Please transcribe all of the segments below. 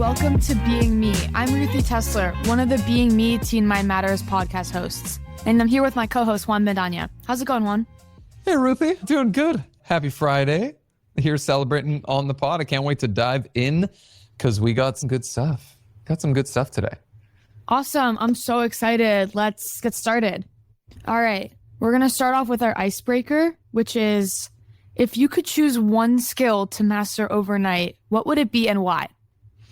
welcome to Being Me. I'm Ruthie Tessler, one of the Being Me Teen Mind Matters podcast hosts. And I'm here with my co-host, Juan Bendana. How's it going, Juan? Hey, Ruthie. Doing good. Happy Friday. Here celebrating on the pod. I can't wait to dive in because we got some good stuff. Got some good stuff today. Awesome. I'm so excited. Let's get started. All right. We're going to start off with our icebreaker, which is, if you could choose one skill to master overnight, what would it be and why?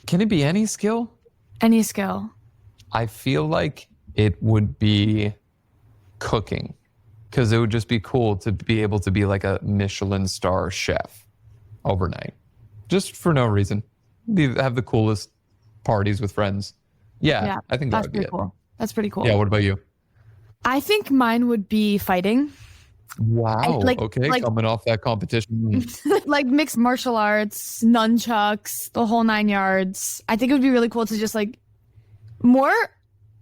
Can it be any skill? Any skill. I feel like it would be cooking, because it would just be cool to be able to be like a Michelin star chef overnight, just for no reason. Have the coolest parties with friends. Yeah, I think that would be cool. That's pretty cool. Yeah, what about you? I think mine would be fighting. Wow. Okay, coming off that competition. Like mixed martial arts, nunchucks, the whole 9 yards. I think it would be really cool to just like more,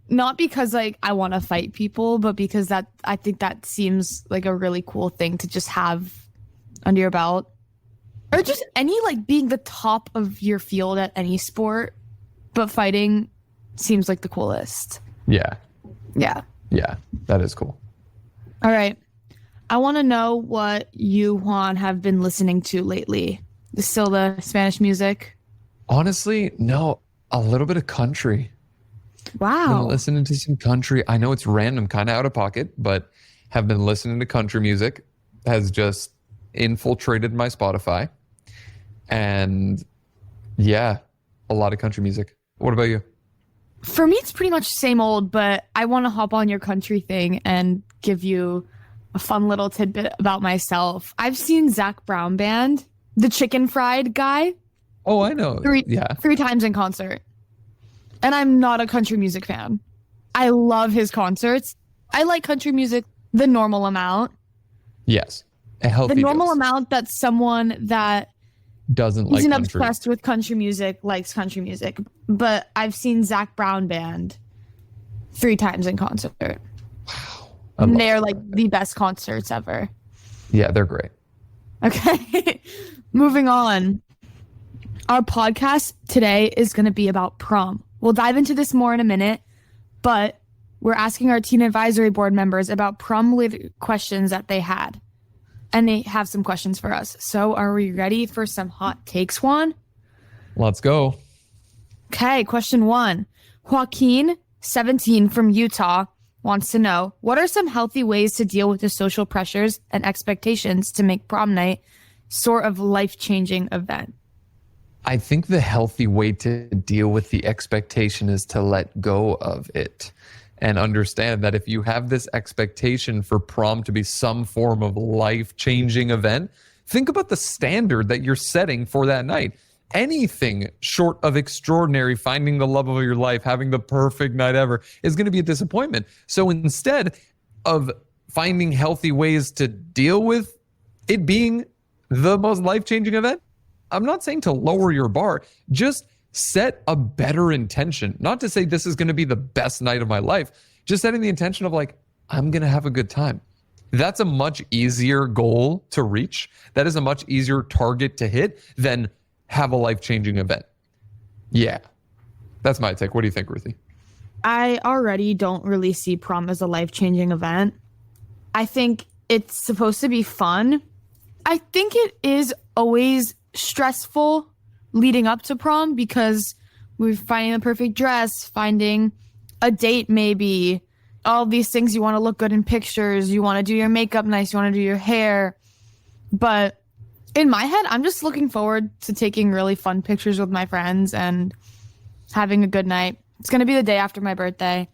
not because like I want to fight people, but because I think that seems like a really cool thing to just have under your belt. Or just any like being the top of your field at any sport, but fighting seems like the coolest. Yeah. Yeah. Yeah, that is cool. All right. I want to know what you, Juan, have been listening to lately. Is still the Spanish music? Honestly, no. A little bit of country. Wow. Been listening to some country. I know it's random, kind of out of pocket, but have been listening to country music. Has just infiltrated my Spotify. And yeah, a lot of country music. What about you? For me, it's pretty much same old, but I want to hop on your country thing and give you a fun little tidbit about myself. I've seen Zac Brown Band, the chicken fried guy. Oh, I know. Three times in concert. And I'm not a country music fan. I love his concerts. I like country music the normal amount. Yes. A healthy The normal dose. amount that someone that doesn't like isn't country. obsessed with country music likes country music. But I've seen Zac Brown Band 3 times in concert. Wow. And they're like the best concerts ever. Yeah, they're great. Okay. Moving on. Our podcast today is going to be about prom. We'll dive into this more in a minute, but we're asking our teen advisory board members about prom-related questions that they had. And they have some questions for us. So are we ready for some hot takes, Juan? Let's go. Okay, question 1. Joaquin, 17, from Utah, wants to know, what are some healthy ways to deal with the social pressures and expectations to make prom night sort of life-changing event? I think the healthy way to deal with the expectation is to let go of it and understand that if you have this expectation for prom to be some form of life-changing event, think about the standard that you're setting for that night. Anything short of extraordinary, finding the love of your life, having the perfect night ever, is going to be a disappointment. So instead of finding healthy ways to deal with it being the most life-changing event, I'm not saying to lower your bar, just set a better intention. Not to say this is going to be the best night of my life, just setting the intention of like, I'm going to have a good time. That's a much easier goal to reach. That is a much easier target to hit than have a life-changing event. Yeah, that's my take. What do you think, Ruthie? I already don't really see prom as a life-changing event. I think it's supposed to be fun. I think it is always stressful leading up to prom because we're finding the perfect dress, finding a date maybe, all these things. You want to look good in pictures, you want to do your makeup nice, you want to do your hair. But in my head, I'm just looking forward to taking really fun pictures with my friends and having a good night. It's going to be the day after my birthday,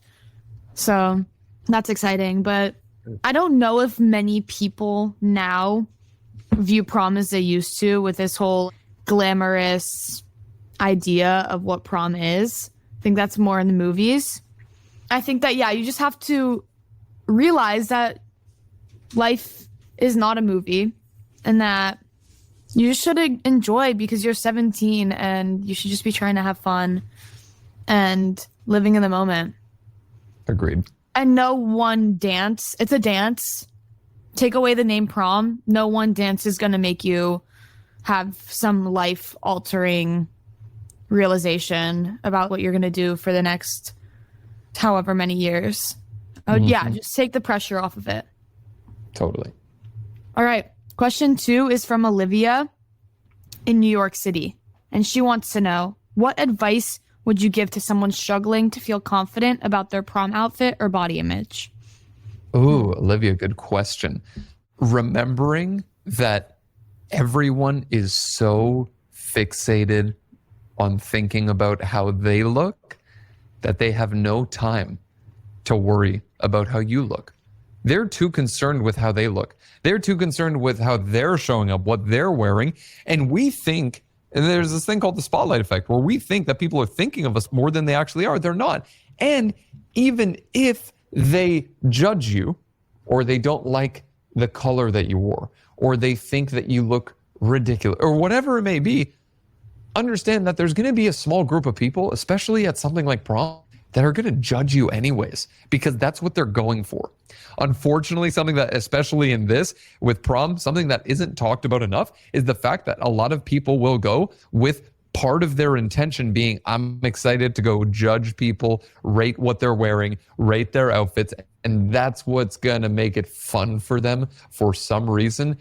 so that's exciting. But I don't know if many people now view prom as they used to, with this whole glamorous idea of what prom is. I think that's more in the movies. I think that, yeah, you just have to realize that life is not a movie and that you should enjoy because you're 17 and you should just be trying to have fun and living in the moment. Agreed. And no one dance. It's a dance. Take away the name prom. No one dance is going to make you have some life-altering realization about what you're going to do for the next however many years. I would, just take the pressure off of it. Totally. All right. Question 2 is from Olivia in New York City. And she wants to know, what advice would you give to someone struggling to feel confident about their prom outfit or body image? Ooh, Olivia, good question. Remembering that everyone is so fixated on thinking about how they look that they have no time to worry about how you look. They're too concerned with how they look. They're too concerned with how they're showing up, what they're wearing. And we think, and there's this thing called the spotlight effect, where we think that people are thinking of us more than they actually are. They're not. And even if they judge you, or they don't like the color that you wore, or they think that you look ridiculous, or whatever it may be, understand that there's going to be a small group of people, especially at something like prom, that are going to judge you anyways, because that's what they're going for. Unfortunately, something that, especially in this with prom, something that isn't talked about enough is the fact that a lot of people will go with part of their intention being, I'm excited to go judge people, rate what they're wearing, rate their outfits, and that's what's going to make it fun for them for some reason.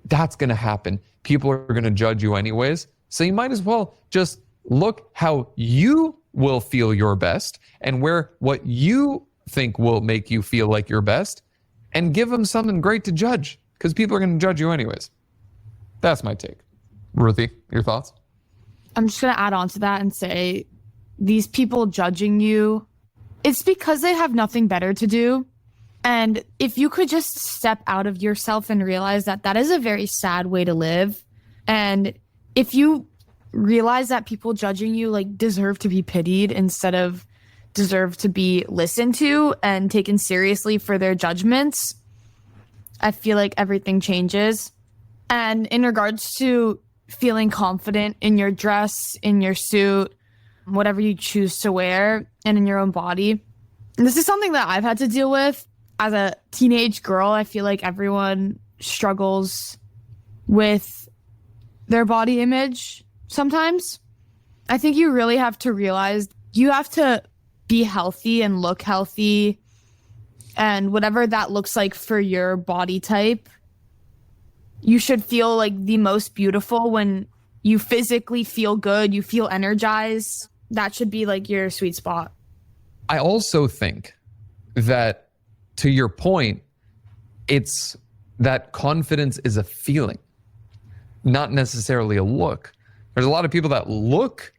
That's going to happen. People are going to judge you anyways. So you might as well just look how you will feel your best and wear what you think will make you feel like your best, and give them something great to judge, because people are going to judge you anyways. That's my take. Ruthie, your thoughts? I'm just going to add on to that and say, these people judging you, it's because they have nothing better to do. And if you could just step out of yourself and realize that that is a very sad way to live. And if you realize that people judging you like deserve to be pitied instead of deserve to be listened to and taken seriously for their judgments, I feel like everything changes. And in regards to feeling confident in your dress, in your suit, whatever you choose to wear, and in your own body, and this is something that I've had to deal with as a teenage girl. I feel like everyone struggles with their body image sometimes. I think you really have to realize you have to be healthy and look healthy, and whatever that looks like for your body type, you should feel like the most beautiful when you physically feel good, you feel energized. That should be like your sweet spot. I also think that, to your point, it's that confidence is a feeling, not necessarily a look. There's a lot of people that look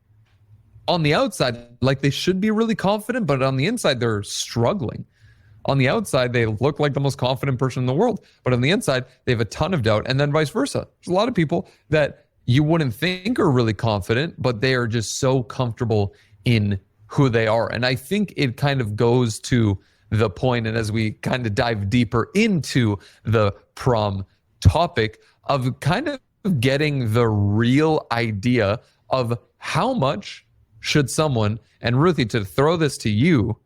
on the outside like they should be really confident, but on the inside, they're struggling. On the outside, they look like the most confident person in the world, but on the inside, they have a ton of doubt, and then vice versa. There's a lot of people that you wouldn't think are really confident, but they are just so comfortable in who they are. And I think it kind of goes to the point, and as we kind of dive deeper into the prom topic, of kind of getting the real idea of how much should someone, and Ruthie, to throw this to you,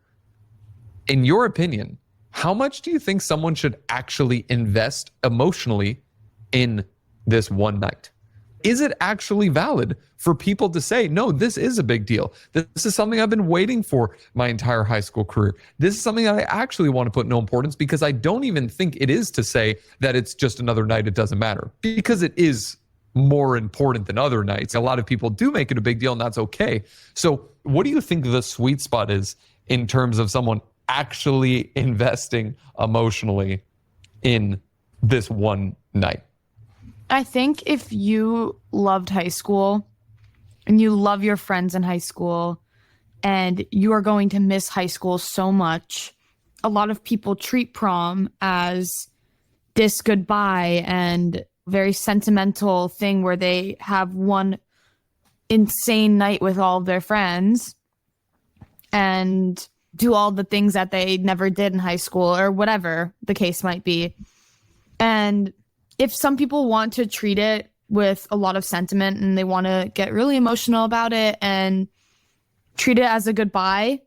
in your opinion, how much do you think someone should actually invest emotionally in this one night? Is it actually valid for people to say, no, this is a big deal. This is something I've been waiting for my entire high school career. This is something that I actually want to put no importance, because I don't even think it is to say that it's just another night, it doesn't matter, because it is more important than other nights. A lot of people do make it a big deal, and that's okay. So what do you think the sweet spot is in terms of someone actually investing emotionally in this one night? I think if you loved high school and you love your friends in high school and you are going to miss high school so much, a lot of people treat prom as this goodbye and very sentimental thing where they have one insane night with all of their friends and do all the things that they never did in high school, or whatever the case might be. And if some people want to treat it with a lot of sentiment and they want to get really emotional about it and treat it as a goodbye,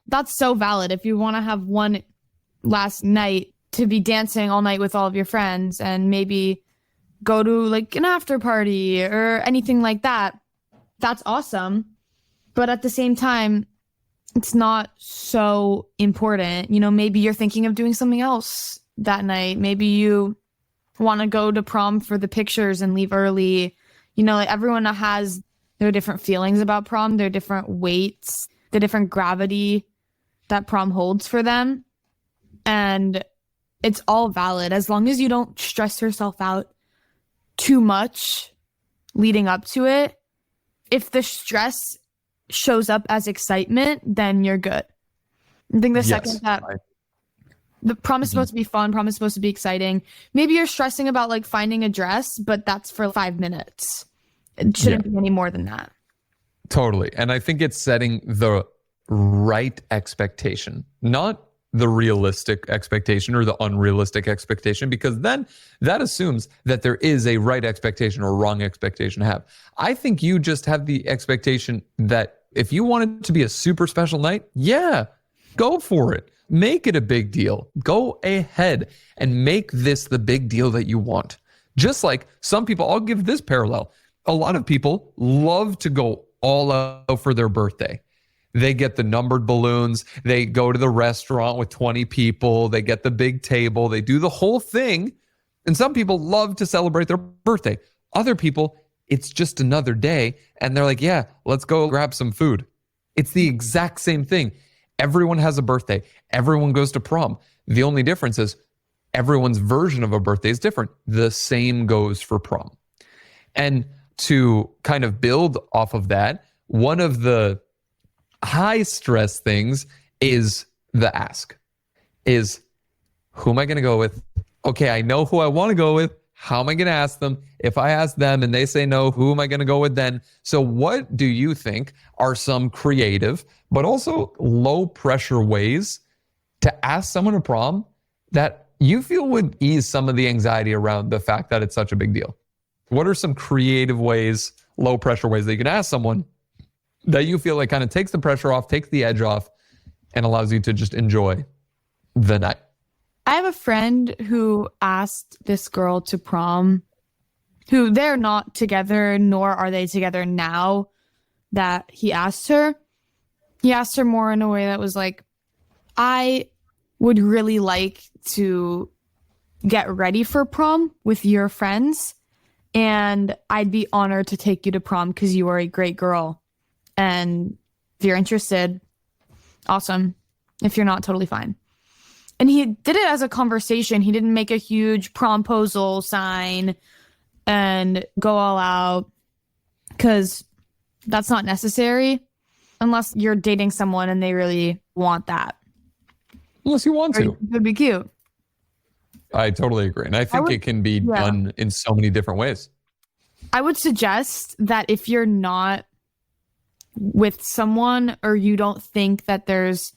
that's so valid. If you want to have one last night to be dancing all night with all of your friends and maybe go to like an after party or anything like that, that's awesome. But at the same time, it's not so important. You know, maybe you're thinking of doing something else that night. Maybe you want to go to prom for the pictures and leave early. You know, like everyone has their different feelings about prom, their different weights, the different gravity that prom holds for them. And it's all valid as long as you don't stress yourself out too much leading up to it. If the stress shows up as excitement, then you're good. I think the second that the prom is supposed to be fun, prom is supposed to be exciting. Maybe you're stressing about like finding a dress, but that's for 5 minutes. It shouldn't be any more than that. Totally. And I think it's setting the right expectation, not the realistic expectation or the unrealistic expectation, because then that assumes that there is a right expectation or wrong expectation to have. I think you just have the expectation that if you want it to be a super special night, yeah, go for it. Make it a big deal. Go ahead and make this the big deal that you want. Just like some people, I'll give this parallel. A lot of people love to go all out for their birthday. They get the numbered balloons. They go to the restaurant with 20 people. They get the big table. They do the whole thing. And some people love to celebrate their birthday. Other people, it's just another day. And they're like, yeah, let's go grab some food. It's the exact same thing. Everyone has a birthday. Everyone goes to prom. The only difference is everyone's version of a birthday is different. The same goes for prom. And to kind of build off of that, one of the high stress things is the ask. Is who am I going to go with? Okay, I know who I want to go with. How am I going to ask them? If I ask them and they say no, who am I going to go with then? So what do you think are some creative but also low pressure ways to ask someone to prom that you feel would ease some of the anxiety around the fact that it's such a big deal? What are some creative ways, low pressure ways that you can ask someone that you feel like kind of takes the pressure off, takes the edge off, and allows you to just enjoy the night? I have a friend who asked this girl to prom, who they're not together, nor are they together now that he asked her. He asked her more in a way that was like, I would really like to get ready for prom with your friends, and I'd be honored to take you to prom because you are a great girl. And if you're interested, awesome. If you're not, totally fine. And he did it as a conversation. He didn't make a huge promposal sign and go all out, because that's not necessary unless you're dating someone and they really want that. Unless you want to. It would be cute. I totally agree. And I think it can be done in so many different ways. I would suggest that if you're not with someone, or you don't think that there's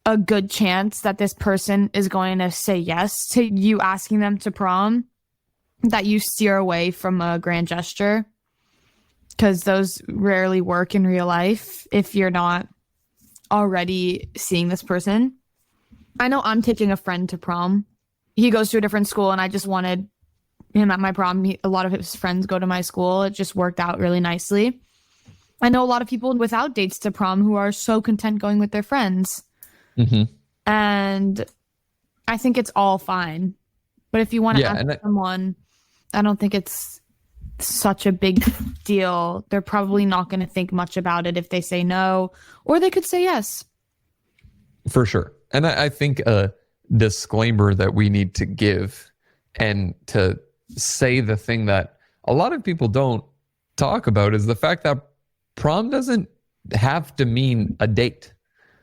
a good chance that this person is going to say yes to you asking them to prom, that you steer away from a grand gesture, because those rarely work in real life if you're not already seeing this person. I know I'm taking a friend to prom. He goes to a different school, and I just wanted him at my prom. A lot of his friends go to my school. It just worked out really nicely. I know a lot of people without dates to prom who are so content going with their friends. Mm-hmm. And I think it's all fine. But if you want to ask someone, I don't think it's such a big deal. They're probably not going to think much about it if they say no, or they could say yes. For sure. And I think a disclaimer that we need to give, and to say the thing that a lot of people don't talk about, is the fact that prom doesn't have to mean a date.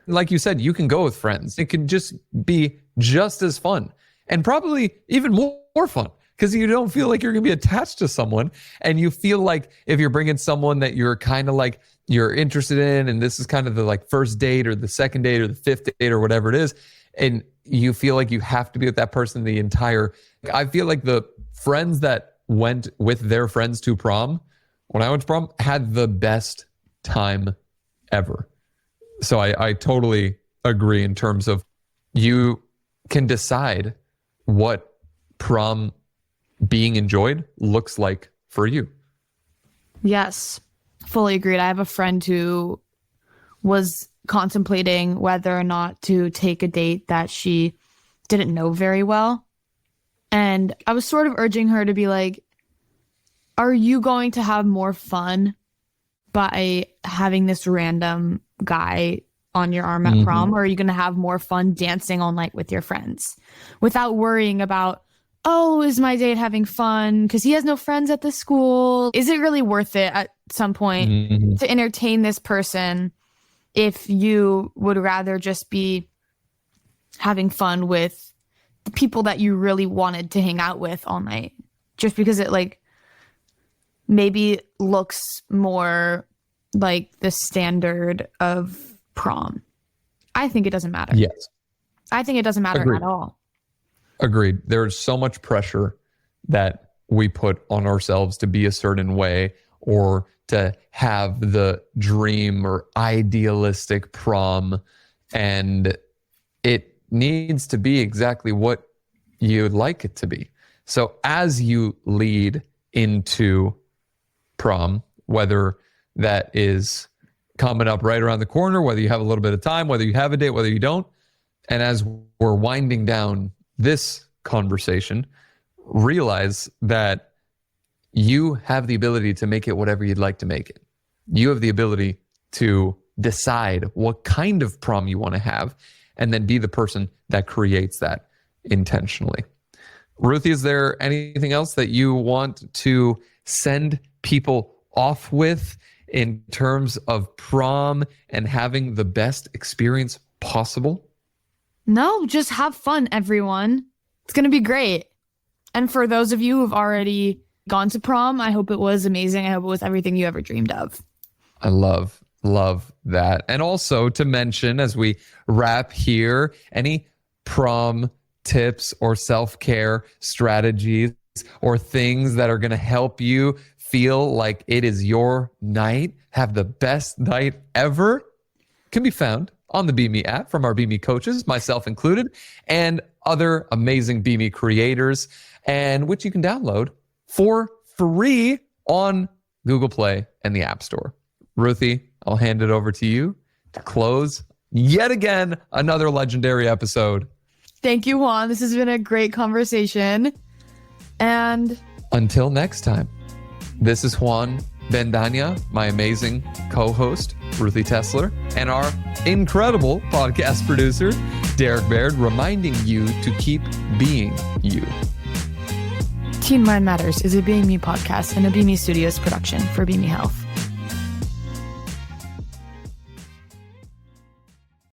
Like you said, you can go with friends. It can just be just as fun, and probably even more fun, because you don't feel like you're going to be attached to someone, and you feel like if you're bringing someone that you're kind of like you're interested in, and this is kind of the like first date or the second date or the fifth date or whatever it is, and you feel like you have to be with that person the entire. I feel like the friends that went with their friends to prom, when I went to prom, had the best time ever. So I totally agree in terms of you can decide what prom being enjoyed looks like for you. Yes. fully agreed. I have a friend who was contemplating whether or not to take a date that she didn't know very well. And I was sort of urging her to be like, are you going to have more fun by having this random guy on your arm at prom? Or are you going to have more fun dancing all night with your friends without worrying about, oh, is my date having fun? Because he has no friends at the school. Is it really worth it at some point to entertain this person if you would rather just be having fun with the people that you really wanted to hang out with all night? Just because it like maybe looks more like the standard of prom. I think it doesn't matter. Yes. I think it doesn't matter Agreed. at all. Agreed. There's so much pressure that we put on ourselves to be a certain way or to have the dream or idealistic prom. And it needs to be exactly what you'd like it to be. So as you lead into prom, whether that is coming up right around the corner, whether you have a little bit of time, whether you have a date, whether you don't, and as we're winding down this conversation, realize that you have the ability to make it whatever you'd like to make it. You have the ability to decide what kind of prom you want to have and then be the person that creates that intentionally. Ruthie, is there anything else that you want to send people off with in terms of prom and having the best experience possible? No, just have fun, everyone. It's going to be great. And for those of you who've already gone to prom, I hope it was amazing. I hope it was everything you ever dreamed of. I love that. And also to mention, as we wrap here, any prom tips or self-care strategies or things that are going to help you feel like it is your night, have the best night ever, can be found on the BeMe app from our BeMe coaches, myself included, and other amazing BeMe creators, and which you can download for free on Google Play and the App Store. Ruthie, I'll hand it over to you to close yet again another legendary episode. Thank you, Juan. This has been a great conversation. And until next time, this is Juan Bendana, my amazing co-host, Ruthie Tessler, and our incredible podcast producer, Derek Baird, reminding you to keep being you. Teen Mind Matters is a BeingMe podcast and a BeMe Studios production for BeMe Health.